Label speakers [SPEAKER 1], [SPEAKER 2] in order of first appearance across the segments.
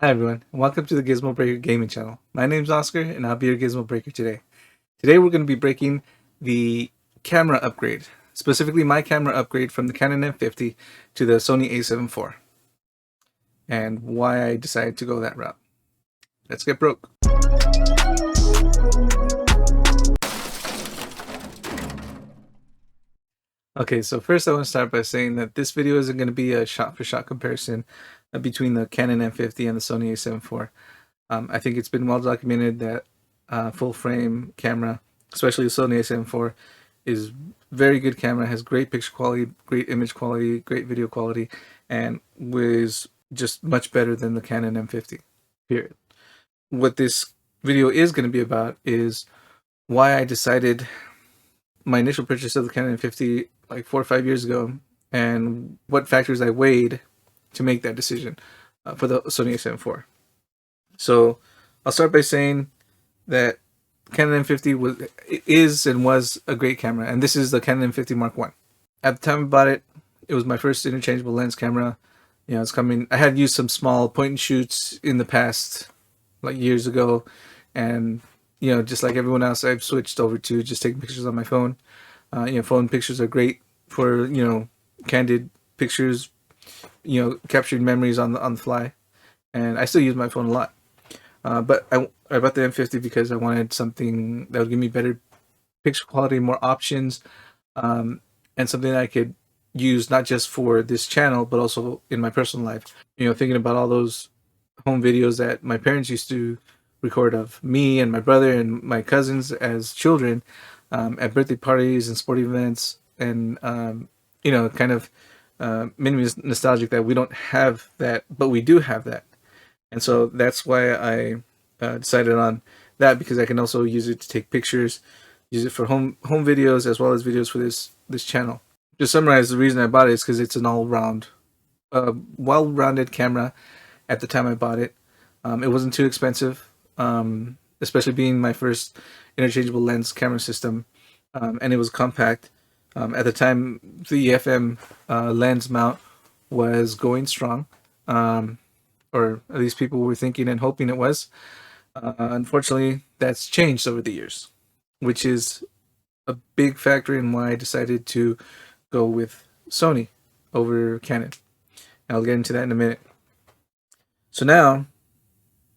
[SPEAKER 1] Hi everyone, and welcome to the Gizmo Breaker Gaming channel. My name's Oscar, and I'll be your Gizmo Breaker today. Today we're going to be breaking the camera upgrade, specifically my camera upgrade from the Canon M50 to the Sony A7 IV, and why I decided to go that route. Let's get broke. Okay, so first I want to start by saying that this video isn't going to be a shot-for-shot comparison between the Canon M50 and the Sony A7 IV. I think it's been well documented that full frame camera, especially the Sony A7 IV, is very good camera, has great picture quality, great image quality, great video quality, and was just much better than the Canon M50, period. What this video is going to be about is why I decided my initial purchase of the Canon M50 like 4 or 5 years ago, and what factors I weighed to make that decision for the Sony A7 IV. So I'll start by saying that Canon M50 is and was a great camera, and this is the Canon M50 Mark I. At the time I bought it, it was my first interchangeable lens camera. You know, it's coming. I had used some small point and shoots in the past, like years ago, and you know, just like everyone else, I've switched over to just taking pictures on my phone. You know, phone pictures are great for candid pictures. You know, capturing memories on the fly, and I still use my phone a lot. But I bought the M50 because I wanted something that would give me better picture quality, more options, and something that I could use not just for this channel, but also in my personal life. You know, thinking about all those home videos that my parents used to record of me and my brother and my cousins as children at birthday parties and sporting events, and you know, kind of made me nostalgic that we don't have that, but we do have that. And so that's why I decided on that, because I can also use it to take pictures, use it for home videos as well as videos for this channel. To summarize, the reason I bought it is because it's an all-round, well-rounded camera. At the time I bought it, it wasn't too expensive, especially being my first interchangeable lens camera system, and it was compact. At the time, the FM lens mount was going strong. Or at least people were thinking and hoping it was. Unfortunately, that's changed over the years, which is a big factor in why I decided to go with Sony over Canon. And I'll get into that in a minute. So now,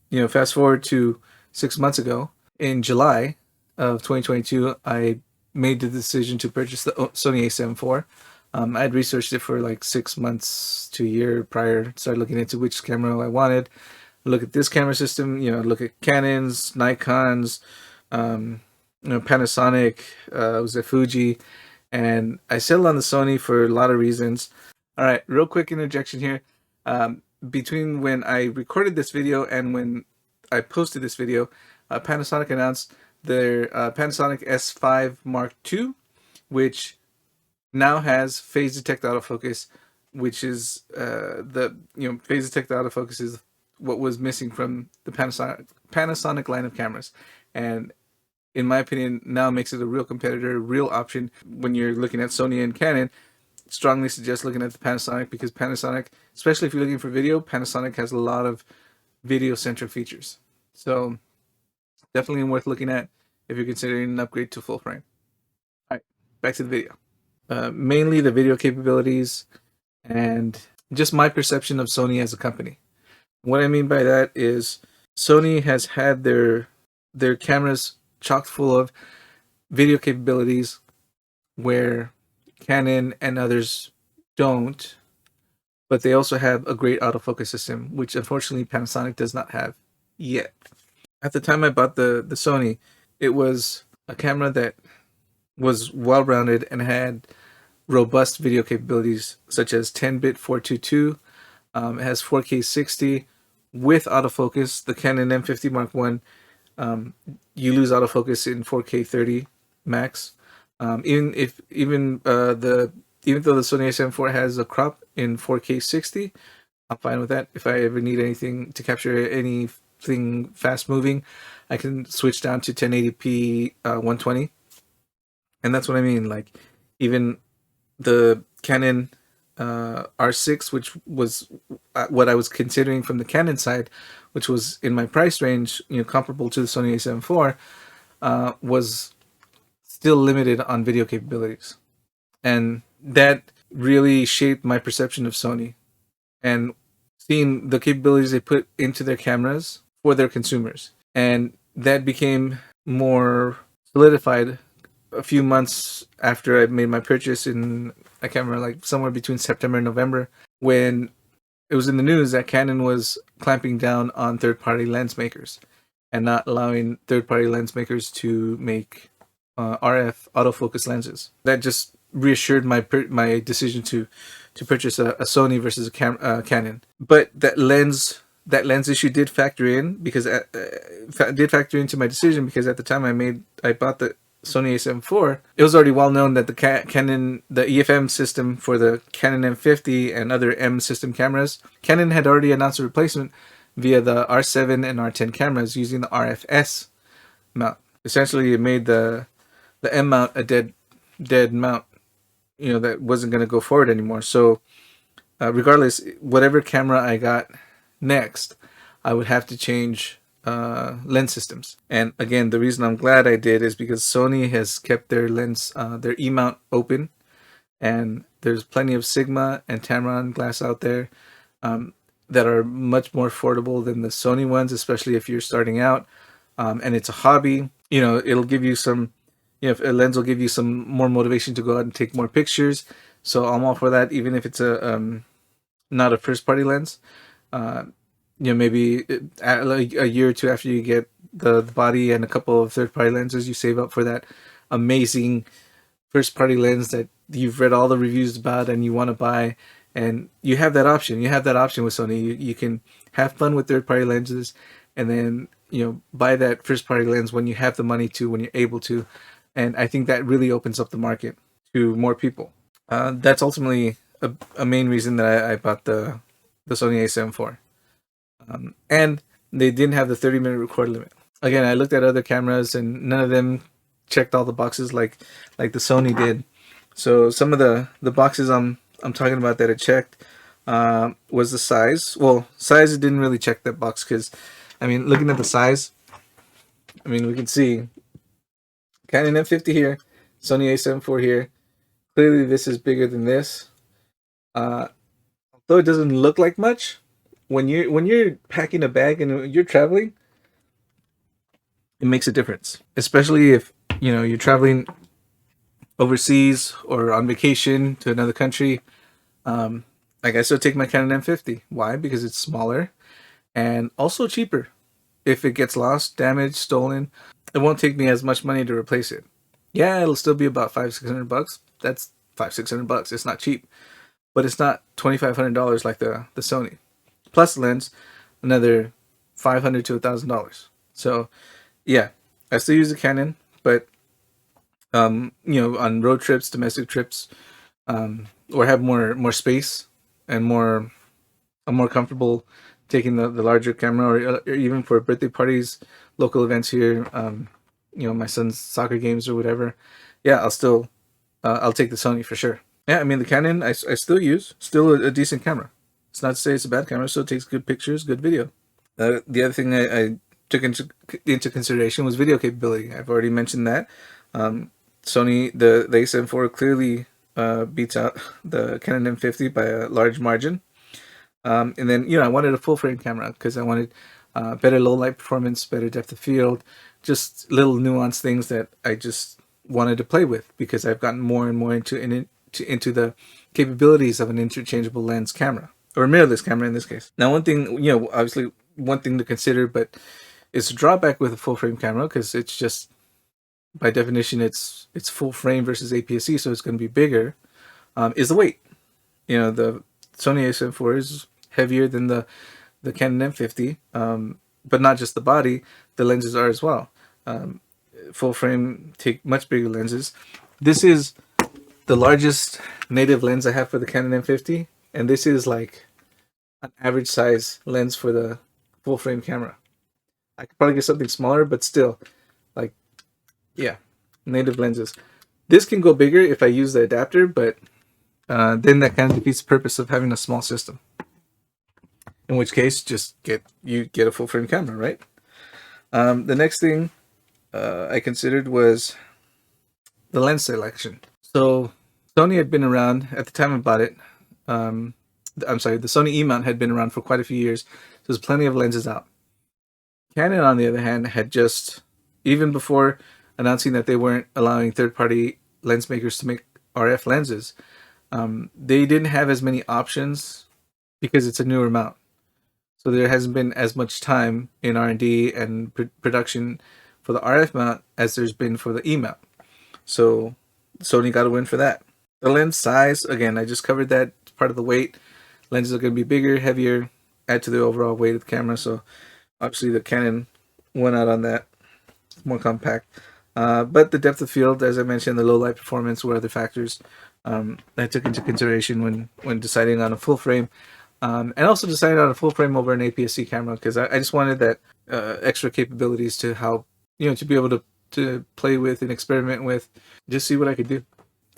[SPEAKER 1] you know, fast forward to 6 months ago, in July of 2022, I made the decision to purchase the Sony A7 IV. I had researched it for like 6 months to a year prior. Started looking into which camera I wanted. Look at this camera system. You know, look at Canons, Nikons, you know, Panasonic. Was it Fuji? And I settled on the Sony for a lot of reasons. All right, real quick interjection here. Between when I recorded this video and when I posted this video, Panasonic announced their Panasonic S5 Mark II, which now has phase detect autofocus, which is phase detect autofocus is what was missing from the Panasonic line of cameras, and in my opinion now makes it a real competitor, real option when you're looking at Sony and Canon. Strongly suggest looking at the Panasonic, because Panasonic, especially if you're looking for video, Panasonic has a lot of video centric features, so definitely worth looking at if you're considering an upgrade to full frame. All right, back to the video. Mainly the video capabilities and just my perception of Sony as a company. What I mean by that is Sony has had their cameras chock full of video capabilities where Canon and others don't, but they also have a great autofocus system, which unfortunately Panasonic does not have yet. At the time I bought the Sony, it was a camera that was well-rounded and had robust video capabilities such as 10-bit 422. It has 4K 60 with autofocus. The Canon M50 Mark I, you lose autofocus in 4K 30 max. Even though the Sony A7 IV has a crop in 4K 60, I'm fine with that. If I ever need anything to capture anything fast moving, I can switch down to 1080p 120. And that's what I mean. Like, even the Canon R6, which was what I was considering from the Canon side, which was in my price range, comparable to the Sony A7 IV, was still limited on video capabilities. And that really shaped my perception of Sony, and seeing the capabilities they put into their cameras for their consumers. And that became more solidified a few months after I made my purchase in, I can't remember, like somewhere between September and November, when it was in the news that Canon was clamping down on third-party lens makers and not allowing third-party lens makers to make RF autofocus lenses. That just reassured my decision to purchase a Sony versus a Canon. But that lens issue did factor in, because did factor into my decision, because at the time I bought the Sony A7 IV, it was already well known that the Canon, the EFM system for the Canon M50 and other M system cameras, Canon had already announced a replacement via the R7 and R10 cameras using the RFS mount. Essentially, it made the M mount a dead mount, that wasn't going to go forward anymore. So regardless, whatever camera I got next, I would have to change lens systems. And again, the reason I'm glad I did is because Sony has kept their lens, their E-mount open, and there's plenty of Sigma and Tamron glass out there that are much more affordable than the Sony ones, especially if you're starting out. And it's a hobby. It'll give you some, a lens will give you some more motivation to go out and take more pictures. So I'm all for that, even if it's not a first-party lens. Maybe a year or two after you get the body and a couple of third-party lenses, you save up for that amazing first-party lens that you've read all the reviews about and you want to buy. And you have that option. You have that option with Sony. You can have fun with third-party lenses, and then buy that first-party lens when you have the money to, when you're able to. And I think that really opens up the market to more people. That's ultimately a main reason that I bought the Sony A7 IV. And they didn't have the 30-minute record limit. Again, I looked at other cameras and none of them checked all the boxes like the Sony did. So some of the boxes I'm talking about that it checked was the size. Well, size, it didn't really check that box, because looking at the size, we can see Canon M50 here, Sony A7 IV here. Clearly this is bigger than this. Though it doesn't look like much, when you're packing a bag and you're traveling, it makes a difference. Especially if you're traveling overseas or on vacation to another country. Like, I still take my Canon M50. Why? Because it's smaller and also cheaper. If it gets lost, damaged, stolen, it won't take me as much money to replace it. Yeah, it'll still be about $500-600. That's $500-600. It's not cheap, but it's not $2,500 like the Sony. Plus lens, another $500 to $1,000. So yeah, I still use a Canon, but on road trips, domestic trips, or have more space and I'm more comfortable taking the larger camera, or even for birthday parties, local events here, my son's soccer games or whatever. Yeah, I'll take the Sony for sure. Yeah, the Canon I still use, still a decent camera. It's not to say it's a bad camera, still takes good pictures, good video. The other thing I took into consideration was video capability. I've already mentioned that. Sony, the A7 IV clearly beats out the Canon M50 by a large margin. And then, I wanted a full frame camera because I wanted better low light performance, better depth of field, just little nuanced things that I just wanted to play with, because I've gotten more and more into the capabilities of an interchangeable lens camera, or mirrorless camera in this case. Now, one thing, obviously one thing to consider, but it's a drawback with a full frame camera, because it's just, by definition, it's full frame versus APS-C, so it's going to be bigger, is the weight. The Sony A7 IV is heavier than the Canon M50, but not just the body, the lenses are as well. Full frame take much bigger lenses. This is the largest native lens I have for the Canon M50, and this is like an average size lens for the full frame camera. I could probably get something smaller, but still, like, yeah, native lenses. This can go bigger if I use the adapter, but then that kind of defeats the purpose of having a small system. In which case, just get a full frame camera, right? The next thing I considered was the lens selection. So Sony had been around at the time I bought it. I'm sorry, the Sony E-mount had been around for quite a few years. So there's plenty of lenses out. Canon, on the other hand, had just, even before announcing that they weren't allowing third-party lens makers to make RF lenses, they didn't have as many options because it's a newer mount. So there hasn't been as much time in R&D and production for the RF mount as there's been for the E mount. So Sony got a win for that. The lens size, again, I just covered that. It's part of the weight. Lenses are going to be bigger, heavier, add to the overall weight of the camera. So obviously the Canon won out on that. It's more compact. But the depth of field, as I mentioned, the low light performance were other factors I took into consideration when deciding on a full frame. And also decided on a full frame over an APS-C camera because I just wanted that extra capabilities to how, to be able to play with and experiment with, just see what I could do.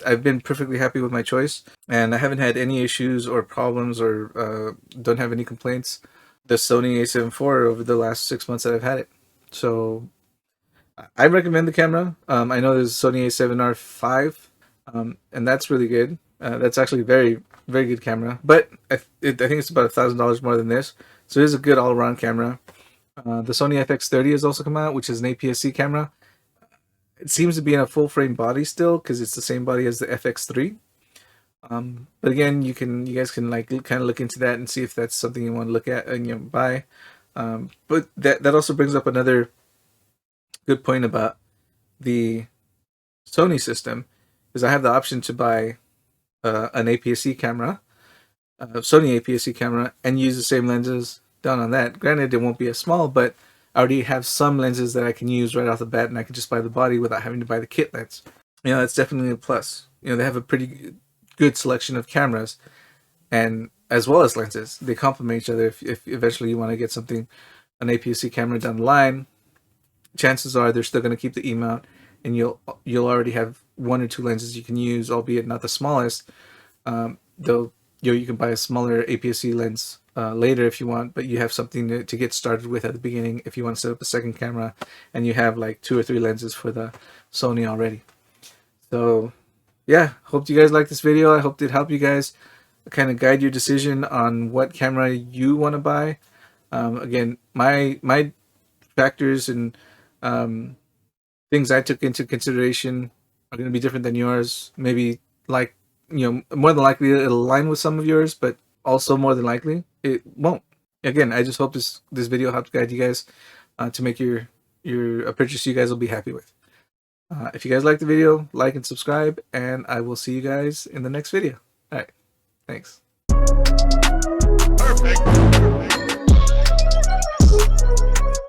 [SPEAKER 1] I've been perfectly happy with my choice, and I haven't had any issues or problems or don't have any complaints. The Sony A7 IV over the last 6 months that I've had it. So I recommend the camera. I know there's Sony A7 IV, and that's really good. That's actually very, very good camera, but I think it's about $1,000 more than this. So it is a good all-around camera. The Sony FX30 has also come out, which is an APS-C camera. It seems to be in a full-frame body still because it's the same body as the FX3. But again, you guys can like kind of look into that and see if that's something you want to look at and buy. But that also brings up another good point about the Sony system, is I have the option to buy an APS-C camera, Sony APS-C camera, and use the same lenses down on that. Granted, it won't be as small, but I already have some lenses that I can use right off the bat, and I can just buy the body without having to buy the kit lens. That's definitely a plus. They have a pretty good selection of cameras, and as well as lenses. They complement each other. If eventually you want to get something, an APS-C camera down the line, chances are they're still going to keep the E-mount, and you'll already have one or two lenses you can use, albeit not the smallest. Though you can buy a smaller APS-C lens later if you want, but you have something to get started with at the beginning if you want to set up a second camera, and you have like 2 or 3 lenses for the Sony already. So yeah, hope you guys like this video. I hope it helped you guys kind of guide your decision on what camera you want to buy. Again, my factors and things I took into consideration are going to be different than yours. Maybe more than likely it'll align with some of yours, but also more than likely it won't. Again, I just hope this video helps guide you guys to make your a purchase you guys will be happy with. If you guys like the video, like and subscribe, and I will see you guys in the next video. All right, thanks.